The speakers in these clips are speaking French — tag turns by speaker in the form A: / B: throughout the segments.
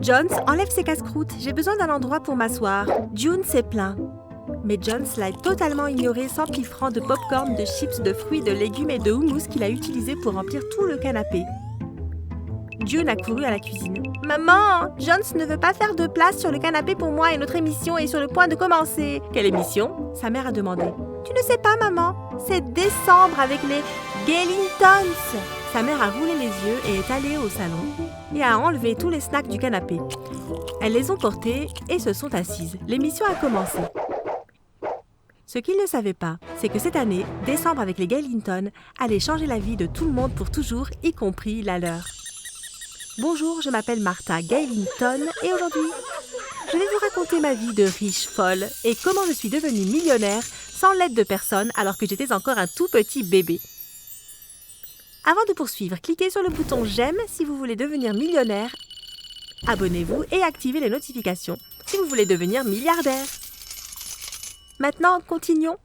A: Jones, enlève ses casse-croûtes, j'ai besoin d'un endroit pour m'asseoir. June s'est plaint. Mais Jones l'a totalement ignoré, s'empiffrant de pop-corn, de chips, de fruits, de légumes et de houmous qu'il a utilisé pour remplir tout le canapé. June a couru à la cuisine. « Maman, Jones ne veut pas faire de place sur le canapé pour moi et notre émission est sur le point de commencer. »« Quelle émission ?» sa mère a demandé. « Tu ne sais pas, maman, c'est décembre avec les Gellingtons. » Sa mère a roulé les yeux et est allée au salon et a enlevé tous les snacks du canapé. Elles les ont portés et se sont assises. L'émission a commencé. Ce qu'ils ne savaient pas, c'est que cette année, décembre avec les Gellingtons allait changer la vie de tout le monde pour toujours, y compris la leur. Bonjour, je m'appelle Martha Gellington et aujourd'hui, je vais vous raconter ma vie de riche folle et comment je suis devenue millionnaire sans l'aide de personne alors que j'étais encore un tout petit bébé. Avant de poursuivre, cliquez sur le bouton « J'aime » si vous voulez devenir millionnaire. Abonnez-vous et activez les notifications si vous voulez devenir milliardaire. Maintenant, continuons.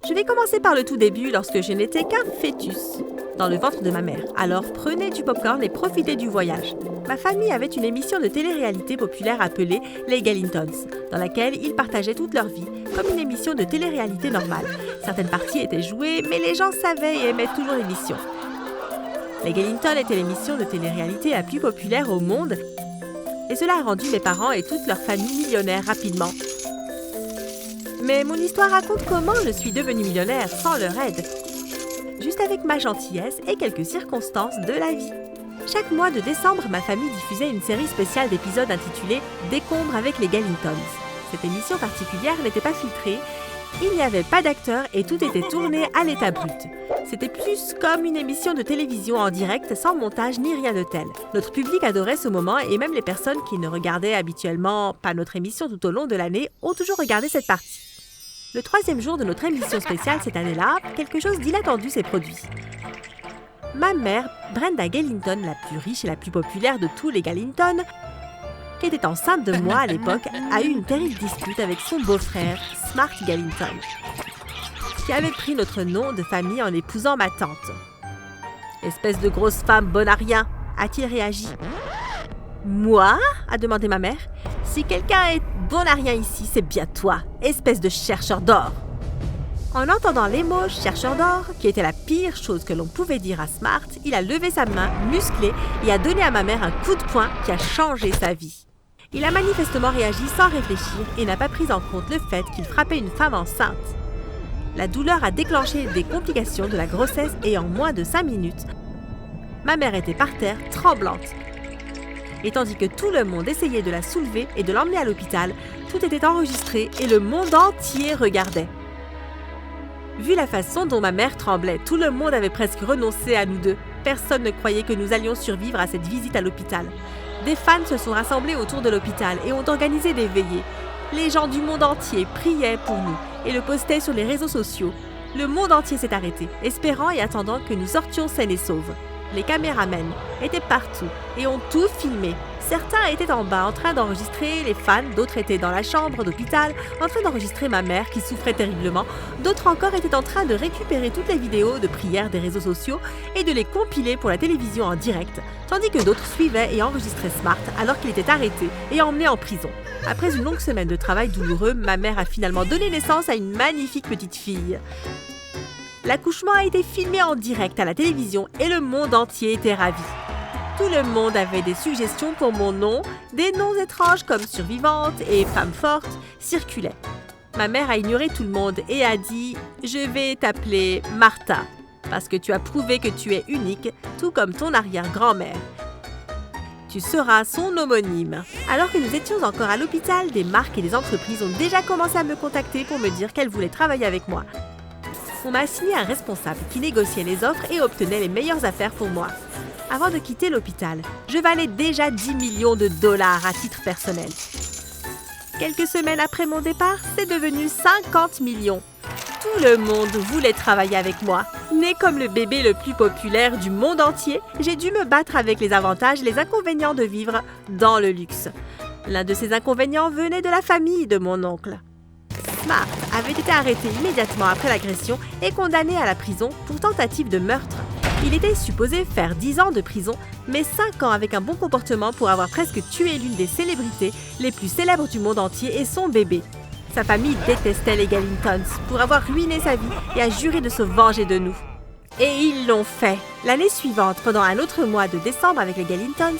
A: Je vais commencer par le tout début lorsque je n'étais qu'un fœtus dans le ventre de ma mère. Alors prenez du popcorn et profitez du voyage. Ma famille avait une émission de télé-réalité populaire appelée Les Gellingtons, dans laquelle ils partageaient toute leur vie, comme une émission de télé-réalité normale. Certaines parties étaient jouées, mais les gens savaient et aimaient toujours l'émission. Les Gellingtons étaient l'émission de télé-réalité la plus populaire au monde, et cela a rendu mes parents et toute leur famille millionnaires rapidement. Mais mon histoire raconte comment je suis devenue millionnaire sans leur aide, juste avec ma gentillesse et quelques circonstances de la vie. Chaque mois de décembre, ma famille diffusait une série spéciale d'épisodes intitulée « Décombres avec les Gellingtons ». Cette émission particulière n'était pas filtrée, il n'y avait pas d'acteurs et tout était tourné à l'état brut. C'était plus comme une émission de télévision en direct, sans montage ni rien de tel. Notre public adorait ce moment et même les personnes qui ne regardaient habituellement pas notre émission tout au long de l'année ont toujours regardé cette partie. Le 3e jour de notre émission spéciale cette année-là, quelque chose d'inattendu s'est produit. Ma mère, Brenda Gellington, la plus riche et la plus populaire de tous les Gellingtons, qui était enceinte de moi à l'époque, a eu une terrible dispute avec son beau-frère, Smart Gellington, qui avait pris notre nom de famille en épousant ma tante. « Espèce de grosse femme bonne à rien !» a-t-il réagi. « Moi ?» a demandé ma mère. « Si quelqu'un est bon à rien ici, c'est bien toi, espèce de chercheur d'or !» En entendant les mots « chercheur d'or », qui était la pire chose que l'on pouvait dire à Smart, il a levé sa main musclée et a donné à ma mère un coup de poing qui a changé sa vie. Il a manifestement réagi sans réfléchir et n'a pas pris en compte le fait qu'il frappait une femme enceinte. La douleur a déclenché des complications de la grossesse et en moins de 5 minutes, ma mère était par terre, tremblante. Et tandis que tout le monde essayait de la soulever et de l'emmener à l'hôpital, tout était enregistré et le monde entier regardait. Vu la façon dont ma mère tremblait, tout le monde avait presque renoncé à nous deux. Personne ne croyait que nous allions survivre à cette visite à l'hôpital. Des fans se sont rassemblés autour de l'hôpital et ont organisé des veillées. Les gens du monde entier priaient pour nous et le postaient sur les réseaux sociaux. Le monde entier s'est arrêté, espérant et attendant que nous sortions sains et sauves. Les caméramans étaient partout et ont tout filmé. Certains étaient en bas en train d'enregistrer les fans, d'autres étaient dans la chambre d'hôpital en train d'enregistrer ma mère qui souffrait terriblement, d'autres encore étaient en train de récupérer toutes les vidéos de prières des réseaux sociaux et de les compiler pour la télévision en direct, tandis que d'autres suivaient et enregistraient Smart alors qu'il était arrêté et emmené en prison. Après une longue semaine de travail douloureux, ma mère a finalement donné naissance à une magnifique petite fille. L'accouchement a été filmé en direct à la télévision et le monde entier était ravi. Tout le monde avait des suggestions pour mon nom, des noms étranges comme survivante et femme forte circulaient. Ma mère a ignoré tout le monde et a dit « Je vais t'appeler Martha, parce que tu as prouvé que tu es unique, tout comme ton arrière-grand-mère. Tu seras son homonyme. » Alors que nous étions encore à l'hôpital, des marques et des entreprises ont déjà commencé à me contacter pour me dire qu'elles voulaient travailler avec moi. On m'a assigné un responsable qui négociait les offres et obtenait les meilleures affaires pour moi. Avant de quitter l'hôpital, je valais déjà 10 millions de dollars à titre personnel. Quelques semaines après mon départ, c'est devenu 50 millions. Tout le monde voulait travailler avec moi. Né comme le bébé le plus populaire du monde entier, j'ai dû me battre avec les avantages et les inconvénients de vivre dans le luxe. L'un de ces inconvénients venait de la famille de mon oncle. Smart avait été arrêté immédiatement après l'agression et condamné à la prison pour tentative de meurtre. Il était supposé faire 10 ans de prison, mais 5 ans avec un bon comportement pour avoir presque tué l'une des célébrités les plus célèbres du monde entier et son bébé. Sa famille détestait les Gellingtons pour avoir ruiné sa vie et a juré de se venger de nous. Et ils l'ont fait. L'année suivante, pendant un autre mois de décembre avec les Gellingtons,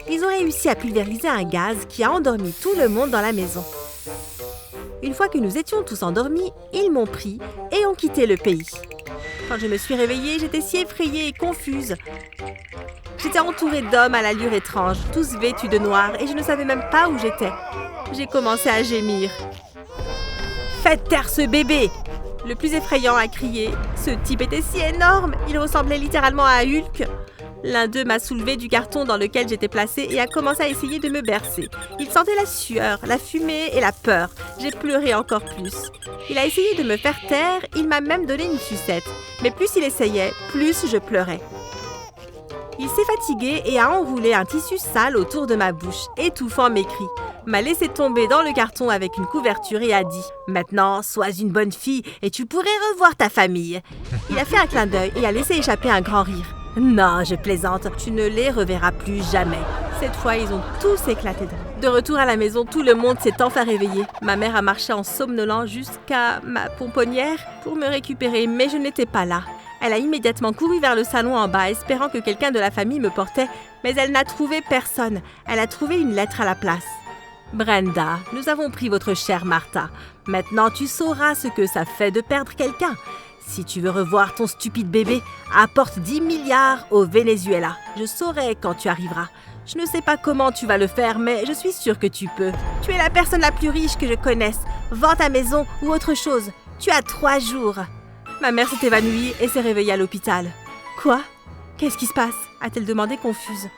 A: ils ont réussi à pulvériser un gaz qui a endormi tout le monde dans la maison. Une fois que nous étions tous endormis, ils m'ont pris et ont quitté le pays. Quand je me suis réveillée, j'étais si effrayée et confuse. J'étais entourée d'hommes à l'allure étrange, tous vêtus de noir, et je ne savais même pas où j'étais. J'ai commencé à gémir. « Faites taire ce bébé !» Le plus effrayant a crié. Ce type était si énorme, il ressemblait littéralement à Hulk. L'un d'eux m'a soulevé du carton dans lequel j'étais placée et a commencé à essayer de me bercer. Il sentait la sueur, la fumée et la peur. J'ai pleuré encore plus. Il a essayé de me faire taire, il m'a même donné une sucette. Mais plus il essayait, plus je pleurais. Il s'est fatigué et a enroulé un tissu sale autour de ma bouche, étouffant mes cris. M'a laissé tomber dans le carton avec une couverture et a dit « Maintenant, sois une bonne fille et tu pourrais revoir ta famille. » Il a fait un clin d'œil et a laissé échapper un grand rire. « Non, je plaisante, tu ne les reverras plus jamais. » Cette fois, ils ont tous éclaté de rire. De retour à la maison, tout le monde s'est enfin réveillé. Ma mère a marché en somnolant jusqu'à ma pomponnière pour me récupérer, mais je n'étais pas là. Elle a immédiatement couru vers le salon en bas, espérant que quelqu'un de la famille me portait, mais elle n'a trouvé personne. Elle a trouvé une lettre à la place. « Brenda, nous avons pris votre chère Martha. Maintenant, tu sauras ce que ça fait de perdre quelqu'un. Si tu veux revoir ton stupide bébé, apporte 10 milliards au Venezuela. Je saurai quand tu arriveras. Je ne sais pas comment tu vas le faire, mais je suis sûre que tu peux. Tu es la personne la plus riche que je connaisse. Vends ta maison ou autre chose. Tu as 3 jours. » Ma mère s'est évanouie et s'est réveillée à l'hôpital. « Quoi? Qu'est-ce qui se passe ?» a-t-elle demandé confuse.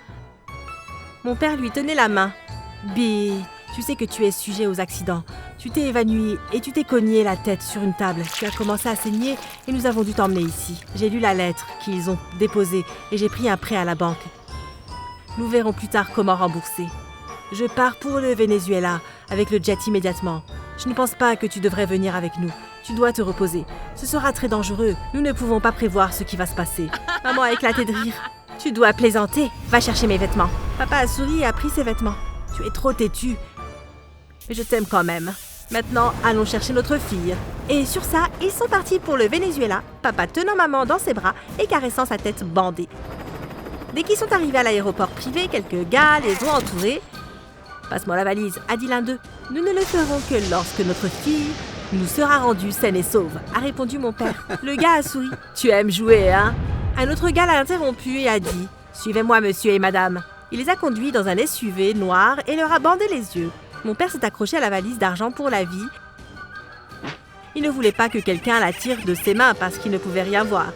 A: Mon père lui tenait la main. « Bi, tu sais que tu es sujet aux accidents. Tu t'es évanoui et tu t'es cogné la tête sur une table. Tu as commencé à saigner et nous avons dû t'emmener ici. J'ai lu la lettre qu'ils ont déposée et j'ai pris un prêt à la banque. Nous verrons plus tard comment rembourser. Je pars pour le Venezuela avec le jet immédiatement. Je ne pense pas que tu devrais venir avec nous. Tu dois te reposer. Ce sera très dangereux. Nous ne pouvons pas prévoir ce qui va se passer. » Maman a éclaté de rire. « Tu dois plaisanter. Va chercher mes vêtements. » Papa a souri et a pris ses vêtements. « Tu es trop têtu. Mais je t'aime quand même. Maintenant, allons chercher notre fille. » Et sur ça, ils sont partis pour le Venezuela, papa tenant maman dans ses bras et caressant sa tête bandée. Dès qu'ils sont arrivés à l'aéroport privé, quelques gars les ont entourés. « Passe-moi la valise, » a dit l'un d'eux. « Nous ne le ferons que lorsque notre fille nous sera rendue saine et sauve, » a répondu mon père. Le gars a souri. « Tu aimes jouer, hein ?» Un autre gars l'a interrompu et a dit « Suivez-moi, monsieur et madame. » Il les a conduits dans un SUV noir et leur a bandé les yeux. Mon père s'est accroché à la valise d'argent pour la vie. Il ne voulait pas que quelqu'un la tire de ses mains parce qu'il ne pouvait rien voir.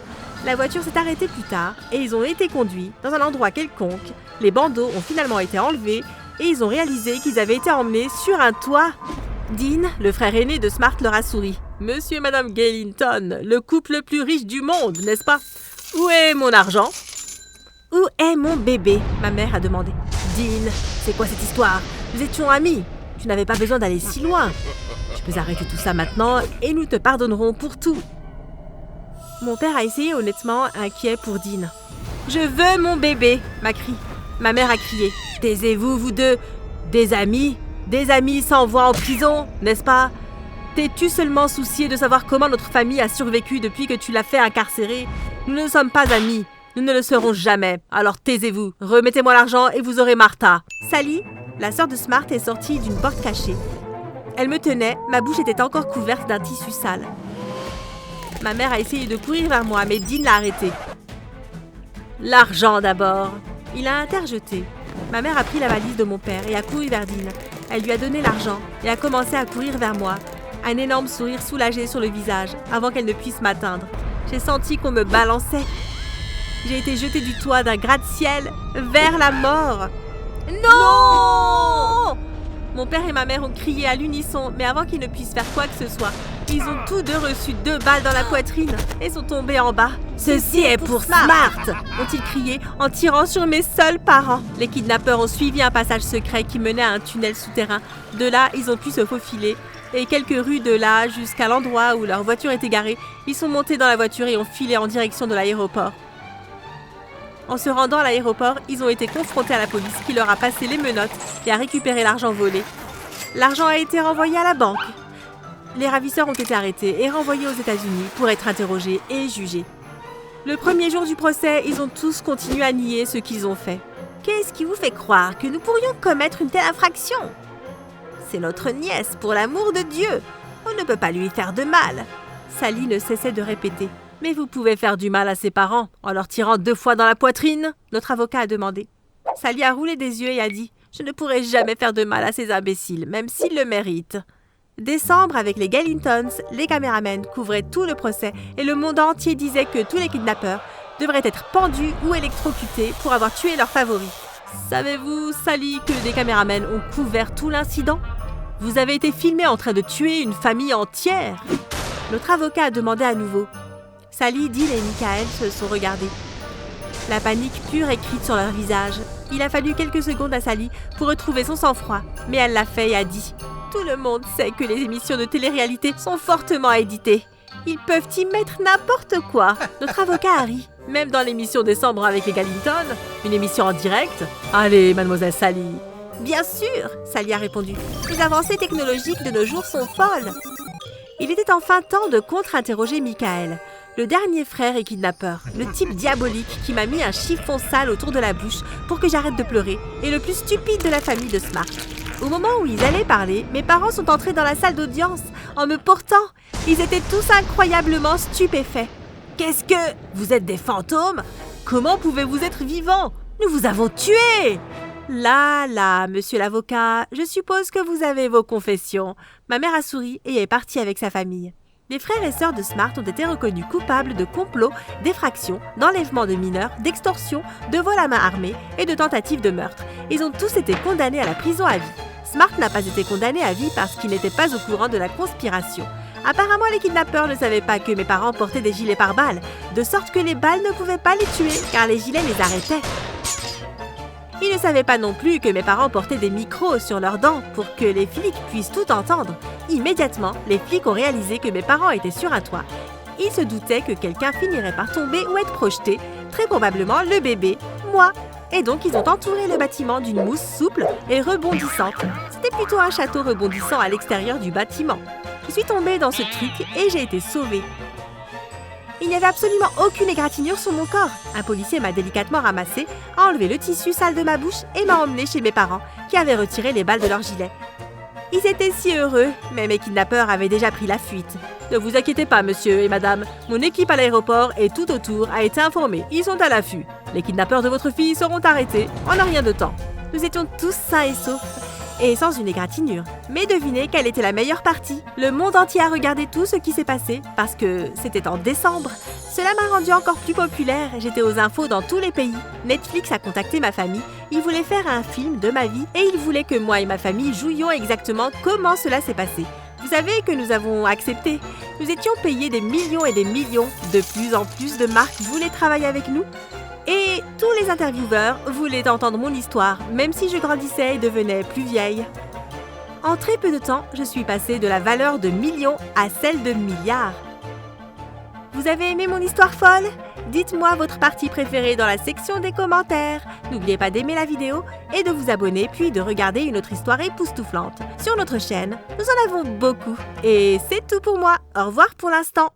A: La voiture s'est arrêtée plus tard et ils ont été conduits dans un endroit quelconque. Les bandeaux ont finalement été enlevés et ils ont réalisé qu'ils avaient été emmenés sur un toit. Dean, le frère aîné de Smart, leur a souri. « Monsieur et madame Gellington, le couple le plus riche du monde, n'est-ce pas? Où est mon argent? » « Où est mon bébé ?» ma mère a demandé. « Dean, c'est quoi cette histoire? Nous étions amis. Tu n'avais pas besoin d'aller si loin. Tu peux arrêter tout ça maintenant et nous te pardonnerons pour tout. » Mon père a essayé honnêtement, inquiet pour Dean. « Je veux mon bébé !» Ma mère a crié. « Taisez-vous, vous deux. Des amis s'envoient en prison, n'est-ce pas? T'es-tu seulement soucié de savoir comment notre famille a survécu depuis que tu l'as fait incarcérer? Nous ne sommes pas amis. Nous ne le serons jamais. Alors taisez-vous. Remettez-moi l'argent et vous aurez Martha. » Sally, la sœur de Smart, est sortie d'une porte cachée. Elle me tenait, ma bouche était encore couverte d'un tissu sale. Ma mère a essayé de courir vers moi, mais Dean l'a arrêtée. « L'argent d'abord !» Il a interjeté. Ma mère a pris la valise de mon père et a couru vers Dean. Elle lui a donné l'argent et a commencé à courir vers moi. Un énorme sourire soulagé sur le visage, avant qu'elle ne puisse m'atteindre. J'ai senti qu'on me balançait. J'ai été jetée du toit d'un gratte-ciel vers la mort. Non! Mon père et ma mère ont crié à l'unisson, mais avant qu'ils ne puissent faire quoi que ce soit, ils ont tous deux reçu 2 balles dans la poitrine et sont tombés en bas. « Ceci est pour Smart !» ont-ils crié en tirant sur mes seuls parents. Les kidnappeurs ont suivi un passage secret qui menait à un tunnel souterrain. De là, ils ont pu se faufiler. Et quelques rues de là, jusqu'à l'endroit où leur voiture était garée, ils sont montés dans la voiture et ont filé en direction de l'aéroport. En se rendant à l'aéroport, ils ont été confrontés à la police qui leur a passé les menottes et a récupéré l'argent volé. L'argent a été renvoyé à la banque. Les ravisseurs ont été arrêtés et renvoyés aux États-Unis pour être interrogés et jugés. Le premier jour du procès, ils ont tous continué à nier ce qu'ils ont fait. Qu'est-ce qui vous fait croire que nous pourrions commettre une telle infraction? C'est notre nièce, pour l'amour de Dieu. On ne peut pas lui faire de mal. Sally ne cessait de répéter. Mais vous pouvez faire du mal à ses parents en leur tirant 2 fois dans la poitrine, notre avocat a demandé. Sally a roulé des yeux et a dit « Je ne pourrai jamais faire de mal à ces imbéciles, même s'ils le méritent. » Décembre, avec les Gellingtons, les caméramens couvraient tout le procès et le monde entier disait que tous les kidnappeurs devraient être pendus ou électrocutés pour avoir tué leurs favoris. Savez-vous, Sally, que des caméramens ont couvert tout l'incident? Vous avez été filmé en train de tuer une famille entière. Notre avocat a demandé à nouveau. Sally, Dean et Michael se sont regardés. La panique pure écrite sur leur visage. Il a fallu quelques secondes à Sally pour retrouver son sang-froid, mais elle l'a fait et a dit « Tout le monde sait que les émissions de télé-réalité sont fortement éditées. Ils peuvent y mettre n'importe quoi. » Notre avocat a ri. Même dans l'émission Décembre avec les Gellington, une émission en direct. Allez, mademoiselle Sally. Bien sûr, Sally a répondu. Les avancées technologiques de nos jours sont folles. Il était enfin temps de contre-interroger Michael, le dernier frère et kidnappeur, le type diabolique qui m'a mis un chiffon sale autour de la bouche pour que j'arrête de pleurer et le plus stupide de la famille de Smart. Au moment où ils allaient parler, mes parents sont entrés dans la salle d'audience en me portant. Ils étaient tous incroyablement stupéfaits. Qu'est-ce que... Vous êtes des fantômes? Comment pouvez-vous être vivants? Nous vous avons tués! Là, monsieur l'avocat, je suppose que vous avez vos confessions. Ma mère a souri et est partie avec sa famille. Les frères et sœurs de Smart ont été reconnus coupables de complot, d'effraction, d'enlèvement de mineurs, d'extorsion, de vol à main armée et de tentative de meurtre. Ils ont tous été condamnés à la prison à vie. Smart n'a pas été condamné à vie parce qu'il n'était pas au courant de la conspiration. Apparemment, les kidnappeurs ne savaient pas que mes parents portaient des gilets pare-balles, de sorte que les balles ne pouvaient pas les tuer, car les gilets les arrêtaient. Ils ne savaient pas non plus que mes parents portaient des micros sur leurs dents pour que les flics puissent tout entendre. Immédiatement, les flics ont réalisé que mes parents étaient sur un toit. Ils se doutaient que quelqu'un finirait par tomber ou être projeté, très probablement le bébé, moi. Et donc, ils ont entouré le bâtiment d'une mousse souple et rebondissante. C'était plutôt un château rebondissant à l'extérieur du bâtiment. Je suis tombée dans ce truc et j'ai été sauvée. Il n'y avait absolument aucune égratignure sur mon corps. Un policier m'a délicatement ramassée, a enlevé le tissu sale de ma bouche et m'a emmenée chez mes parents, qui avaient retiré les balles de leur gilet. Ils étaient si heureux, mais mes kidnappeurs avaient déjà pris la fuite. Ne vous inquiétez pas, monsieur et madame. Mon équipe à l'aéroport et tout autour a été informée. Ils sont à l'affût. Les kidnappeurs de votre fille seront arrêtés en un rien de temps. Nous étions tous sains et saufs. Et sans une égratignure. Mais devinez quelle était la meilleure partie. Le monde entier a regardé tout ce qui s'est passé parce que c'était en décembre. Cela m'a rendu encore plus populaire. J'étais aux infos dans tous les pays. Netflix a contacté ma famille. Ils voulaient faire un film de ma vie et ils voulaient que moi et ma famille jouions exactement comment cela s'est passé. Vous savez que nous avons accepté. Nous étions payés des millions et des millions. De plus en plus de marques voulaient travailler avec nous. Et tous les intervieweurs voulaient entendre mon histoire, même si je grandissais et devenais plus vieille. En très peu de temps, je suis passée de la valeur de millions à celle de milliards. Vous avez aimé mon histoire folle? Dites-moi votre partie préférée dans la section des commentaires. N'oubliez pas d'aimer la vidéo et de vous abonner, puis de regarder une autre histoire époustouflante. Sur notre chaîne, nous en avons beaucoup. Et c'est tout pour moi. Au revoir pour l'instant.